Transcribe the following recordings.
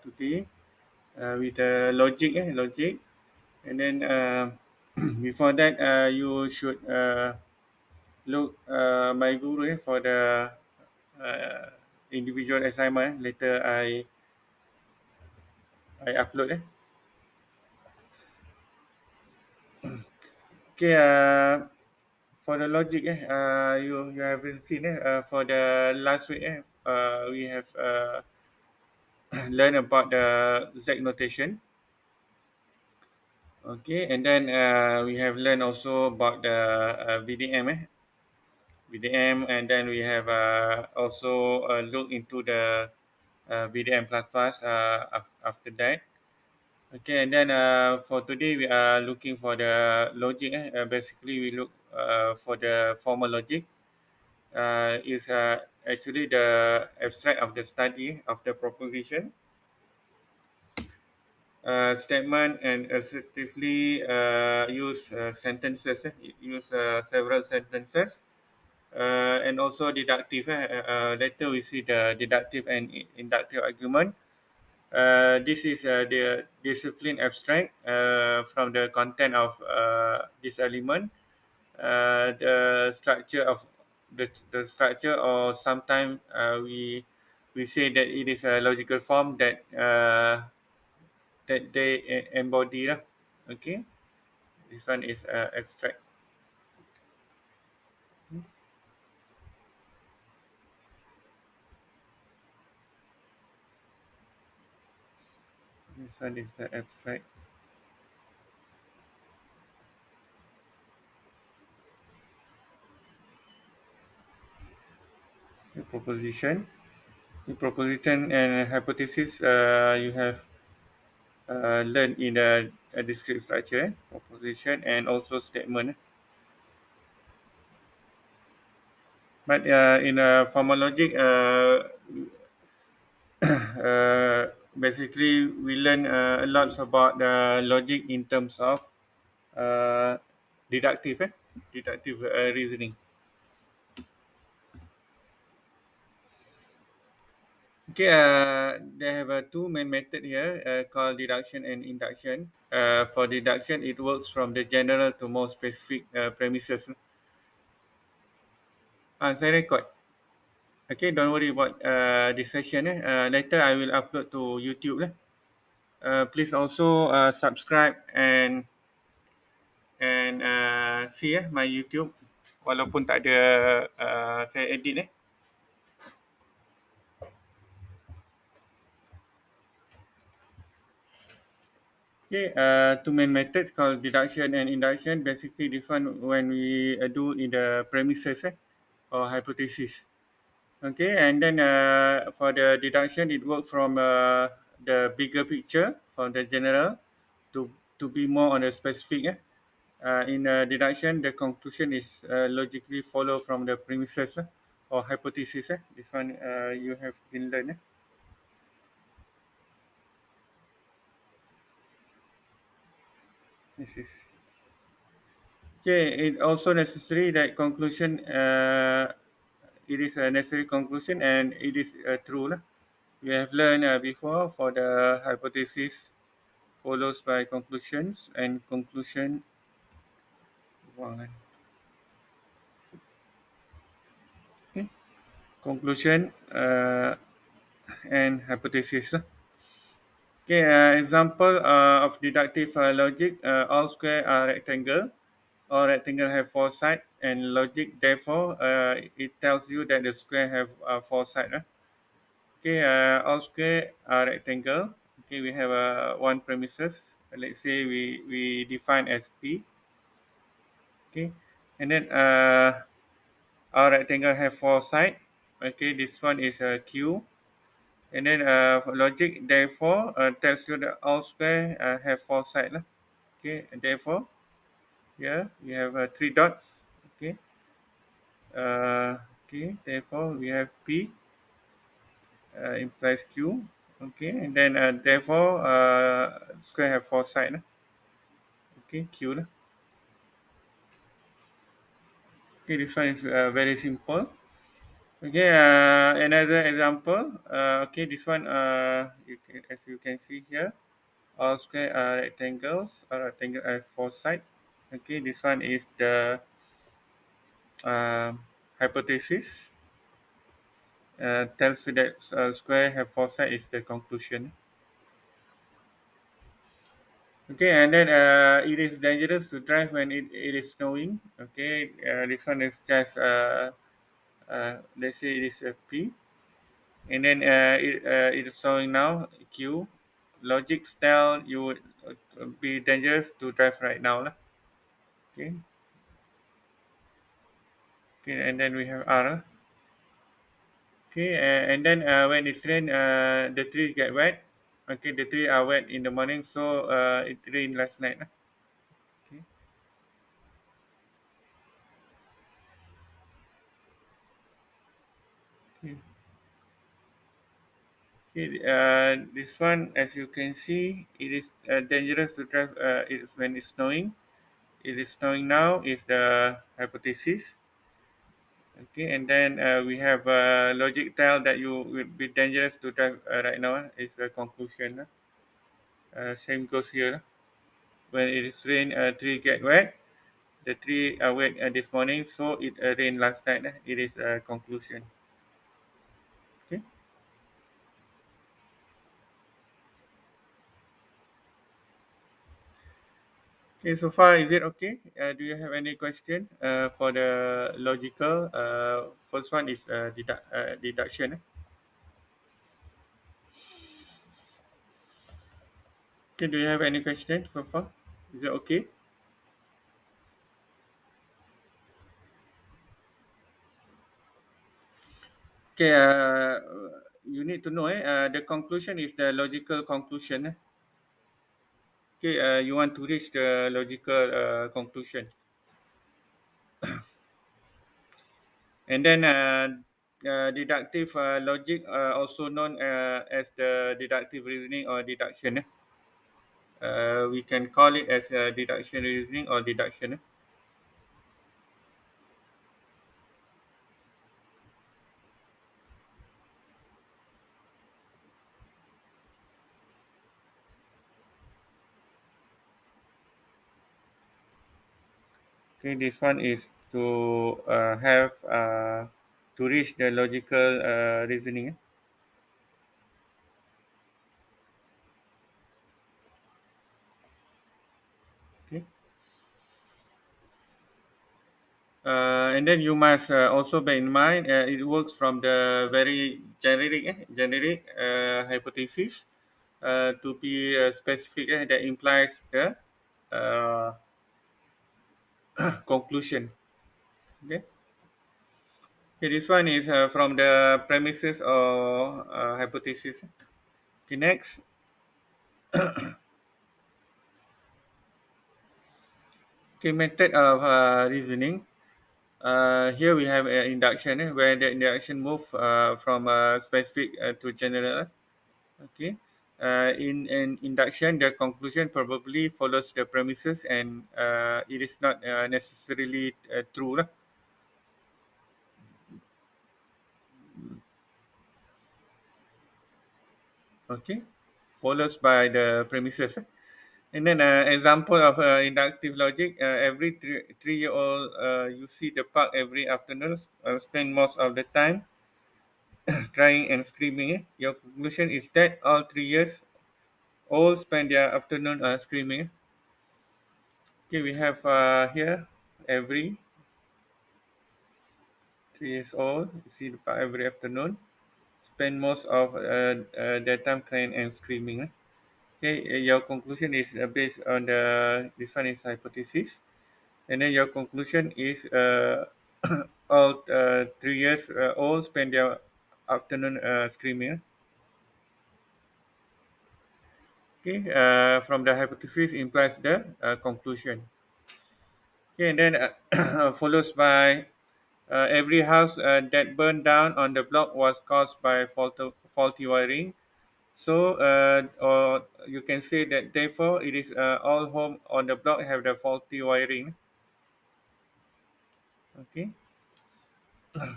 today with logic, logic. And then before that, you should look my guru for the uh, individual assignment. Later, I upload. Okay. For the logic, you haven't seen for the last week, we have learned about the Z notation. Okay, and then we have learned also about the VDM, and then we have also looked into the VDM plus plus after that. Okay, and then for today we are looking for the logic. Basically, we look for the formal logic. Is actually the abstract of the study of the proposition, statement, and assertively use sentences. Use several sentences, and also deductive. Later we see the deductive and inductive argument. This is the discipline abstract from the content of this element, the structure of the structure, or sometimes we say that it is a logical form that they embody lah. Okay, this one is abstract. This one is the abstract. The proposition. The proposition and hypothesis you have learned in a discrete structure, proposition and also statement. But in a formal logic, basically we learn a lot about the logic in terms of uh, deductive, deductive reasoning. Okay, they have two main method here called deduction and induction. For deduction, it works from the general to more specific premises. Saya record. Okay, don't worry about this session. Later, I will upload to YouTube. Please also subscribe and see my YouTube. Walaupun tak ada saya edit. Okay, two main methods called deduction and induction. Basically, this one when we do in the premises or hypothesis. Okay, and then for the deduction, it works from the bigger picture, from the general, to be more on the specific. In deduction, the conclusion is logically follow from the premises or hypothesis. This one you have been learned. This is okay. It also necessary that conclusion. It is a necessary conclusion and it is true. We have learned before for the hypothesis follows by conclusions and conclusion. One. Okay. Conclusion and hypothesis. Okay, example of deductive logic. All square are rectangle. All rectangle have four sides, and logic therefore it tells you that the square have four sides. Okay, all square are rectangle. Okay, we have one premises. Let's say we define as P. Okay, and then our rectangle have four sides. Okay, this one is Q. And then for logic therefore tells you that all square have four sides. Okay, and therefore here we have three dots. Okay, okay, therefore we have P implies Q. Okay, and then therefore square have four sides. Okay, Q lah. Okay, this one is very simple. Okay, another example. Okay, this one, as you can see here, all square are rectangles, or rectangle have four sides. Okay, this one is the uh, hypothesis. Tells you that square have four sides is the conclusion. Okay, and then it is dangerous to drive when it is snowing. Okay, this one is just let's say it is a P, and then it is showing now Q. Logic tell you would be dangerous to drive right now lah. Okay, okay, and then we have R. Okay, and then when it's rain, the trees get wet. Okay, the trees are wet in the morning, so it rained last night lah. Okay, okay. Okay, this one, as you can see, it is dangerous to drive when it's snowing. It is snowing now, is the hypothesis. Okay, and then we have logic tell that you will be dangerous to drive right now. Is a conclusion. Same goes here. When it is rain, tree get wet. The tree are wet this morning, so it rained last night. It is a conclusion. Okay. Okay, so far is it okay? Do you have any question for the logical? First one is deduction. Okay, do you have any question so far? Is it okay? Okay, you need to know the conclusion is the logical conclusion. Okay, you want to reach the logical conclusion. And then deductive logic, also known as the deductive reasoning or deduction. We can call it as deduction reasoning or deduction. Okay, this one is to have to reach the logical reasoning. Okay, and then you must also bear in mind it works from the very generic hypothesis to be specific that implies the uh, conclusion. Okay. Okay, this one is from the premises or hypothesis. Okay, next. Okay, method of reasoning. Here we have induction, where the induction move from specific to general. Okay. In induction, the conclusion probably follows the premises, and it is not necessarily true. Lah. Okay, follows by the premises. And then example of inductive logic. Every 3 year old you see the park every afternoon, spend most of the time crying and screaming. Your conclusion is that all 3 years all spend their afternoon screaming. Okay, we have here every 3 years old you see the park every afternoon, spend most of their time crying and screaming. Okay, your conclusion is based on the this one is hypothesis, and then your conclusion is all 3 years old spend their afternoon screaming. Okay, from the hypothesis implies the conclusion. Okay, and then follows by every house that burned down on the block was caused by faulty wiring. So, or you can say that therefore it is all home on the block have the faulty wiring. Okay.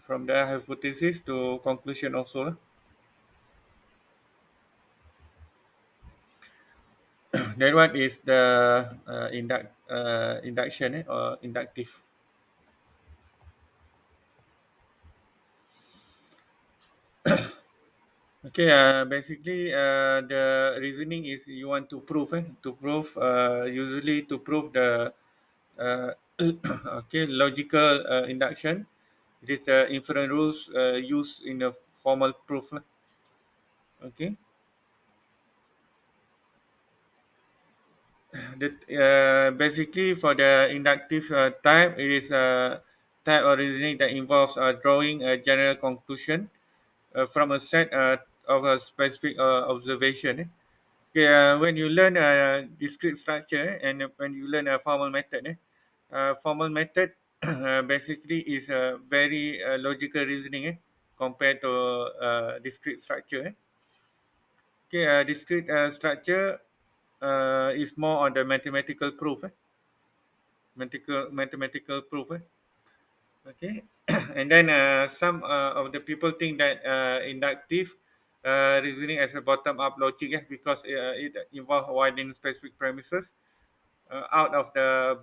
from the hypothesis to conclusion also lah. That one is the induction or inductive. Okay, basically the reasoning is you want to prove to prove usually to prove the uh, okay logical induction. It is inference rules used in a formal proof lah. Okay, basically for the inductive type, it is a type of reasoning that involves drawing a general conclusion from a set of a specific observation. Okay, when you learn a discrete structure and when you learn a formal method, formal method basically is a very logical reasoning compared to discrete structure. Okay, discrete structure is more on the mathematical proof. Mathematical proof. Okay, and then some of the people think that inductive reasoning as a bottom-up logic, because it involves widening specific premises out of the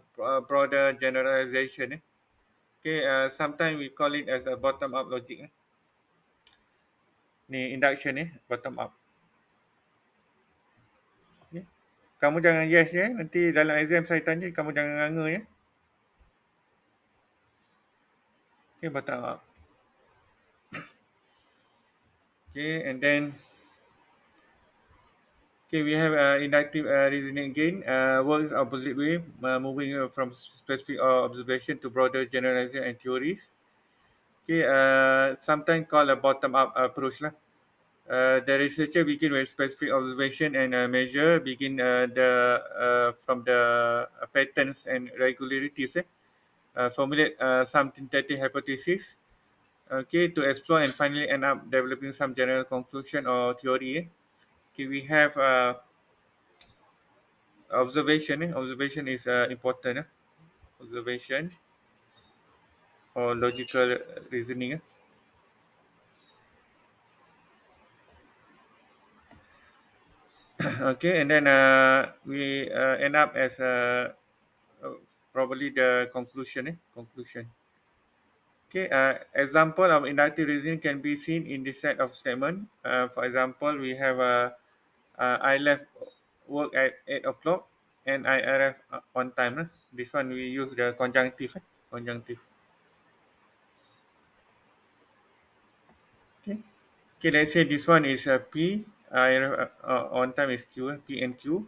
broader generalization. Okay, sometimes we call it as a bottom-up logic. Ni induction bottom-up. Okay. Kamu jangan yes ya, nanti dalam exam saya tanya kamu jangan nganga ya. Okay, bottom-up. Okay, and then okay, we have inductive reasoning again. Works opposite way, moving from specific observation to broader generalization and theories. Okay, sometimes called a bottom-up approach lah. The researcher begin with specific observation and measure begin from the patterns and regularities. Formulate some tentative hypothesis. Okay, to explore and finally end up developing some general conclusion or theory. Okay, we have observation. Observation is important. Observation or logical reasoning. Okay, and then we end up as probably the conclusion. Conclusion. Okay, example of inductive reasoning can be seen in this set of statement. For example, we have I left work at 8 o'clock and I arrived on time. This one we use the conjunctive. Conjunctive. Okay. Okay, let's say this one is P. I arrive on time is Q. P and Q.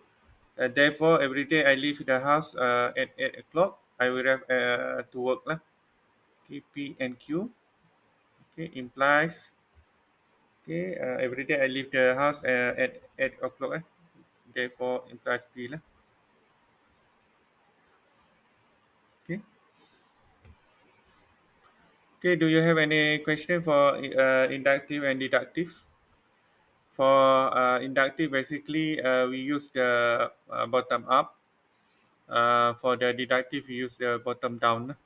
Therefore, every day I leave the house at 8 o'clock. I will have to work lah. Okay, P and Q. Okay, implies. Okay, every day I leave the house at 8 o'clock. Therefore, implies P lah. Okay. Okay. Do you have any question for inductive and deductive? For inductive, basically, we use the bottom up. For the deductive, we use the bottom down.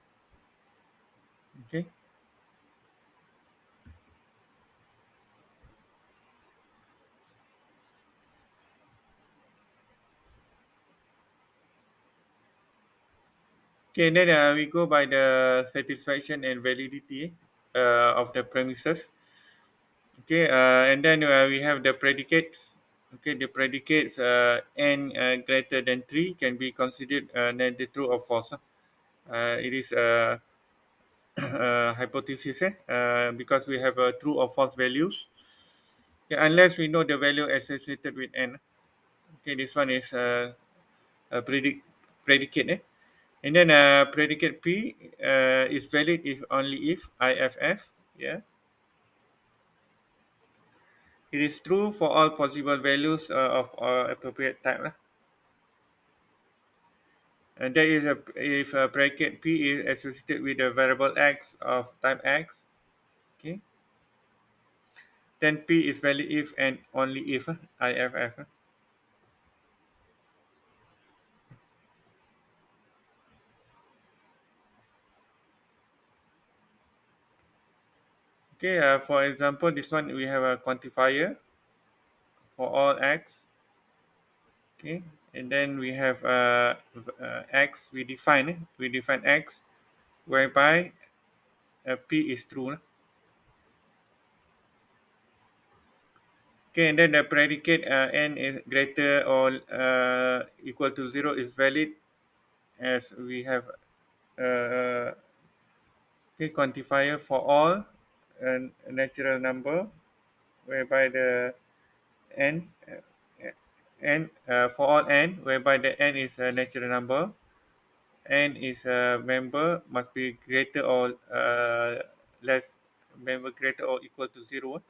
Okay. Okay, and then we go by the satisfaction and validity of the premises. Okay, and then we have the predicates. Okay, the predicates n greater than 3 can be considered neither true or false. It is a hypothesis because we have true or false values. Okay, unless we know the value associated with n. Okay, this one is a predicate. And then predicate P is valid if only if IFF. Yeah, it is true for all possible values of appropriate type. And that is if a predicate P is associated with a variable x of type x. Okay, then P is valid if and only if IFF. Okay, for example, this one we have a quantifier for all x. Okay, and then we have x. We define x whereby p is true. Okay, and then the predicate n is greater or equal to 0 is valid as we have uh, okay, quantifier for all natural number whereby the n for all n whereby the n is a natural number, n is a member must be greater or less member greater or equal to 0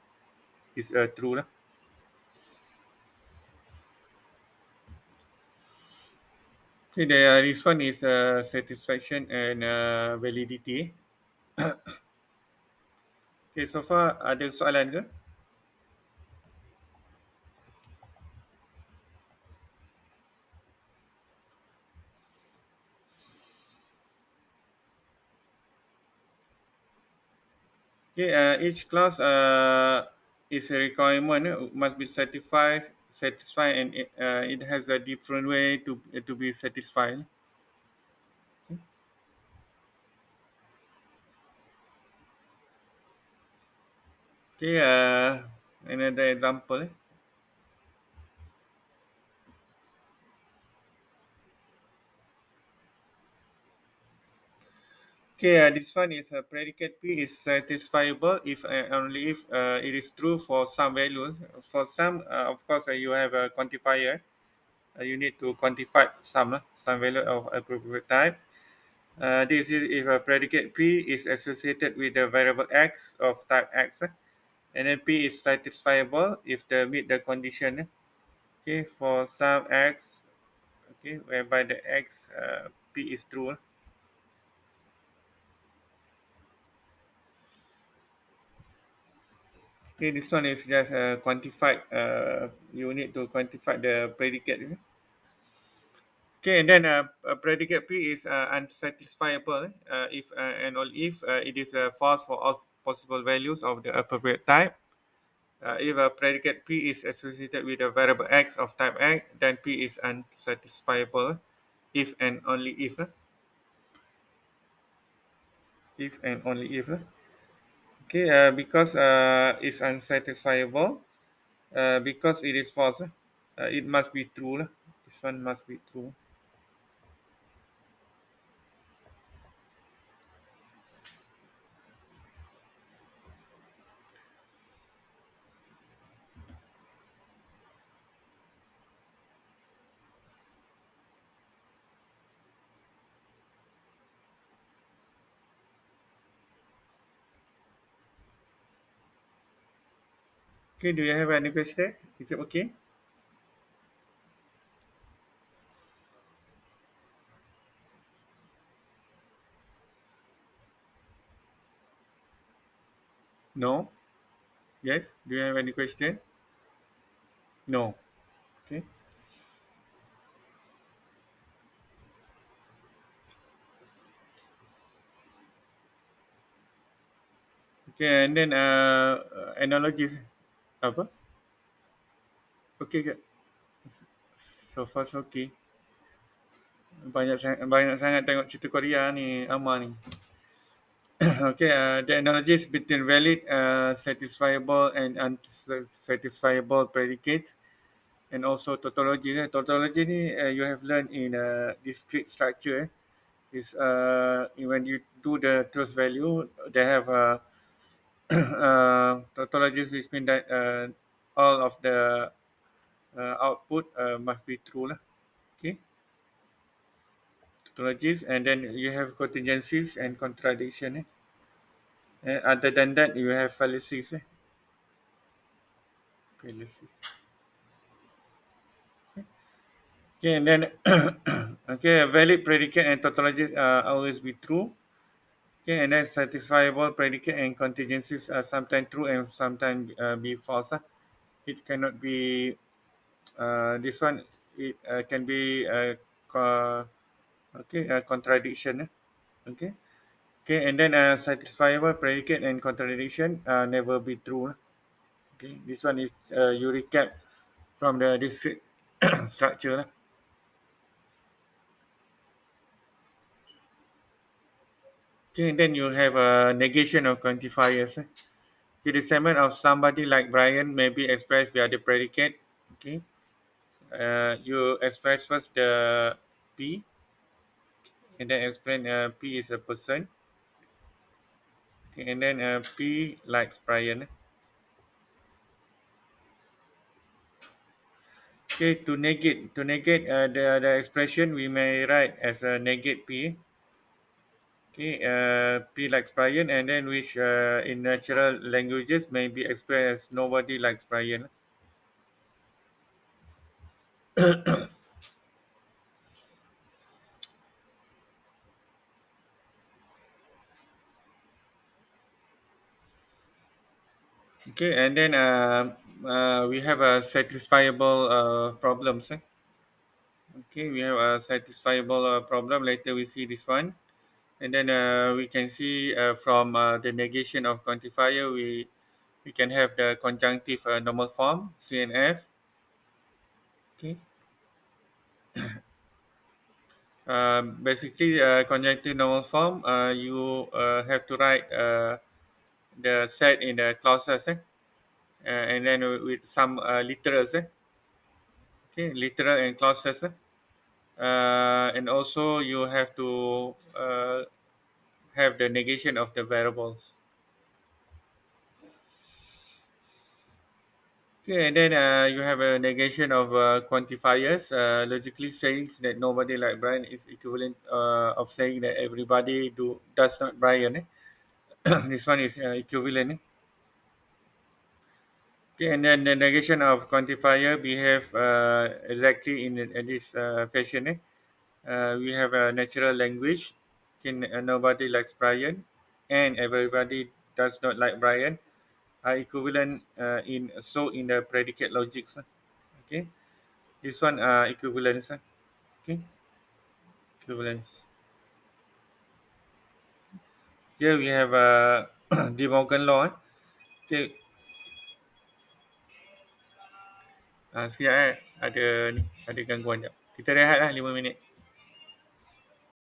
is true lah. Okay, this one is satisfaction and validity. Okay, so far ada soalan ke? Okay, each class is a requirement must be satisfied, and it has a different way to be satisfied. Okay, another example. Okay, this one is predicate P is satisfiable if only if it is true for some values. For some, of course, you have a quantifier. You need to quantify some value of appropriate type. This is if a predicate P is associated with the variable x of type x, and then P is satisfiable if they meet the condition. Okay, for some x, okay, whereby the x P is true. Okay, this one is just quantified. You need to quantify the predicate. Okay, and then a predicate P is unsatisfiable if and only if it is false for all possible values of the appropriate type. If a predicate P is associated with a variable x of type x, then P is unsatisfiable if and only if and only if. Okay, because it's unsatisfiable, because it is false, it must be true. This one must be true. Okay, do you have any question? Is it okay? No? Yes? Do you have any question? No. Okay. Okay, and then analogies. Apa? Okay ke? So far so okay. Banyak sangat tengok cerita Korea ni, Ama ni. Okay, the analogies between valid, satisfiable, and unsatisfiable predicates, and also tautology. Tautology ni you have learned in discrete structure. Is when you do the truth value, they have tautologies which mean that all of the output must be true lah. Okay, tautologies, and then you have contingencies and contradiction. And other than that, you have fallacies. Fallacies. Okay, and then okay, a valid predicate and tautologies always be true. Okay, and then satisfiable predicate and contingencies are sometimes true and sometimes be false. It cannot be this one. It can be okay, a contradiction. Okay, Okay, and then satisfiable predicate and contradiction never be true. Okay, this one is you recap from the discrete structure lah. Okay, and then you have a negation of quantifiers. Okay, the statement of somebody like Brian may be expressed via the predicate. Okay, you express first the P, and then explain P is a person. Okay, and then P likes Brian. Okay, to negate the expression we may write as a negate P. Okay, P likes Brian, and then which in natural languages may be expressed as nobody likes Brian. Okay, and then we have a satisfiable problems. Okay, we have a satisfiable problem. Later we see this one, and then we can see from the negation of quantifier, we can have the conjunctive normal form CNF. Okay, basically conjunctive normal form. You have to write the set in the clauses, and then with some literals. Okay, literal and clauses. And also you have to have the negation of the variables. Okay, and then you have a negation of quantifiers. Logically saying that nobody like Brian is equivalent of saying that everybody does not Brian. This one is equivalent. Okay, and then the negation of quantifier behave exactly in this fashion. We have a natural language. Can nobody likes Brian, and everybody does not like Brian are equivalent in the predicate logics. Okay, this one equivalence. Okay, equivalence. Here we have De Morgan law. Okay, sekejap ada ni ada gangguan jap. Kita rehat lah 5 minit.